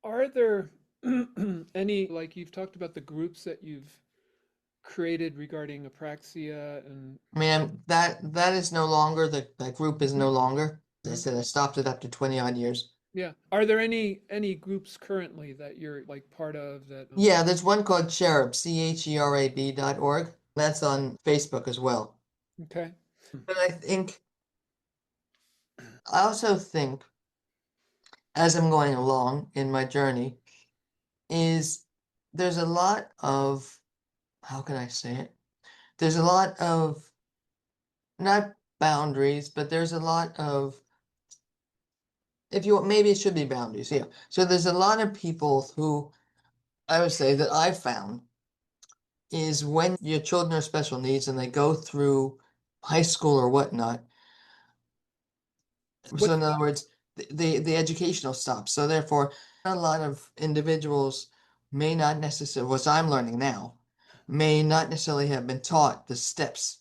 Are there any, like you've talked about the groups that you've created regarding apraxia and I mean, that is no longer, that group is no longer. As I Mhm. said, I stopped it after 20 odd years. Yeah. Are there any groups currently that you're like part of that Yeah, there's one called Cherub, CHERAB.org. That's on Facebook as well. okay. But I also think, as I'm going along in my journey, is there's a lot of, how can I say it? There's a lot of, not boundaries, but there's a lot of, if you want, maybe it should be boundaries, yeah. So there's a lot of people who I would say that I've found is when your children are special needs and they go through high school or whatnot. So What's in other words, the educational stops. So therefore, a lot of individuals may not necessarily, what I'm learning now, may not necessarily have been taught the steps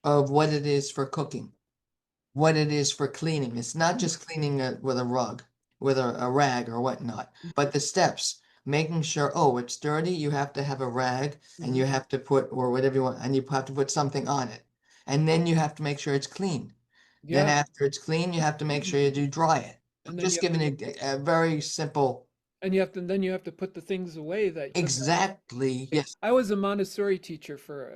of what it is for cooking, what it is for cleaning. It's not just cleaning with a rug, with a rag or whatnot, but the steps, making sure, oh, it's dirty, you have to have a rag and Mhm. you have to put, or whatever you want, and you have to put something on it. And then you have to make sure it's clean. Then Yeah. after it's clean, you have to make sure you do dry it. And then you Just have giving to a very simple, and you have to then you have to put the things away that because exactly, yes. I was a Montessori teacher for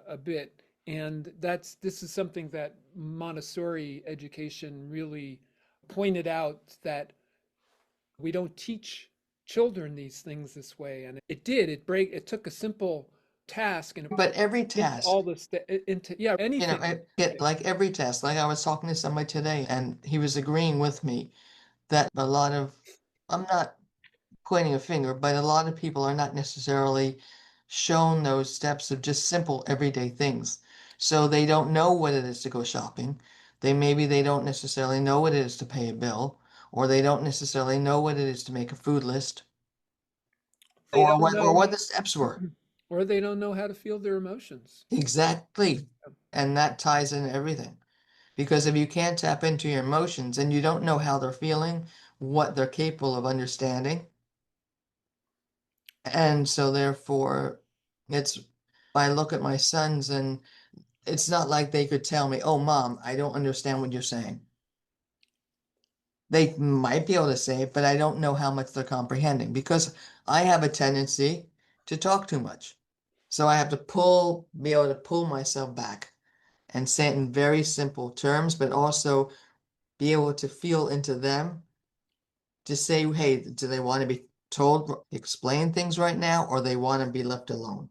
a bit, and this is something that Montessori education really pointed out that we don't teach children these things this way, and it took a simple task and it But every into task, all this into yeah anything. I get like every task, like I was talking to somebody today and he was agreeing with me that a lot of, I'm not pointing a finger, but a lot of people are not necessarily shown those steps of just simple everyday things. So they don't know what it is to go shopping. They don't necessarily know what it is to pay a bill, or they don't necessarily know what it is to make a food list, They don't or know what the steps were. or they don't know how to feel their emotions. Exactly. And that ties in everything. Because if you can't tap into your emotions and you don't know how they're feeling, what they're capable of understanding, and so therefore, it's, I look at my sons and it's not like they could tell me, "Oh, mom, I don't understand what you're saying." They might be able to say it, but I don't know how much they're comprehending because I have a tendency to talk too much. So I have to be able to pull myself back and say it in very simple terms, but also be able to feel into them to say, hey, do they want to be told, explain things right now, or they want to be left alone?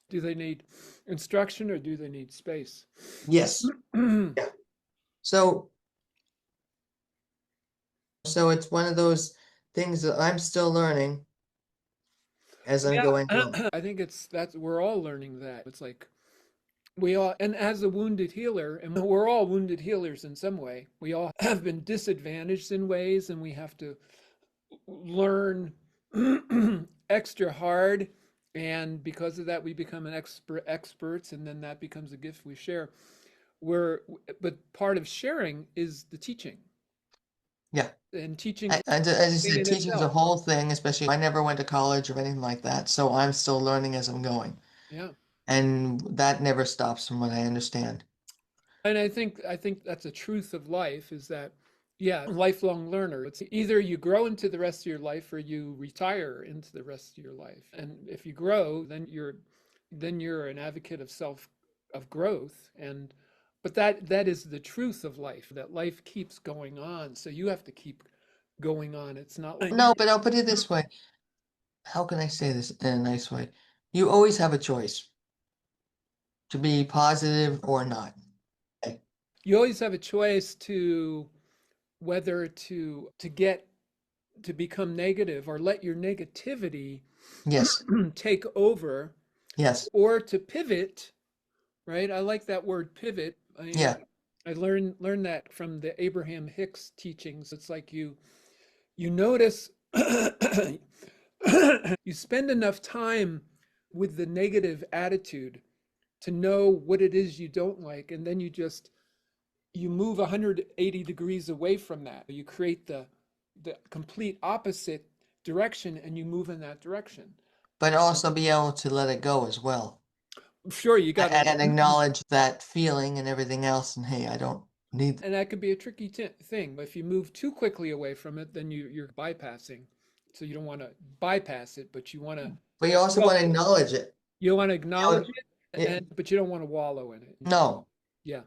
Do they need instruction or do they need space? Yes. Yeah. So, so it's one of those things that I'm still learning as I'm Yeah, going along. I think that's we're all learning that. It's like we all, and as a wounded healer, and we're all wounded healers in some way, we all have been disadvantaged in ways, and we have to learn extra hard. And because of that, we become an experts, and then that becomes a gift we share. We're, but part of sharing is the teaching, Yeah. and teaching is As you a thing said, in teaching's a itself. whole thing, especially I never went to college or anything like that, so I'm still learning as I'm going. Yeah. And that never stops from what I understand. And I think that's a truth of life is that yeah, lifelong learner. It's either you grow into the rest of your life or you retire into the rest of your life. And if you grow, then you're an advocate of of growth and but that is the truth of life, that life keeps going on. So you have to keep going on. It's not like No, but I'll put it this way. How can I say this in a nice way? You always have a choice to be positive or not. Okay. you always have a choice to whether to become negative or let your negativity Yes. take over Yes. or to pivot, right? I like that word pivot. Yeah. I learned that from the Abraham Hicks teachings. It's like you notice you spend enough time with the negative attitude to know what it is you don't like, and then you move 180 degrees away from that. You create the complete opposite direction and you move in that direction. But also be able to let it go as well. Sure, you got to, And acknowledge that feeling and everything else. And hey, I don't need. and that could be a tricky thing. If you move too quickly away from it, then you're bypassing. So you don't want to bypass it, but you want to, But you also well, want to acknowledge it. you want to You know, acknowledge it, and but you don't want to wallow in it. no. Yeah.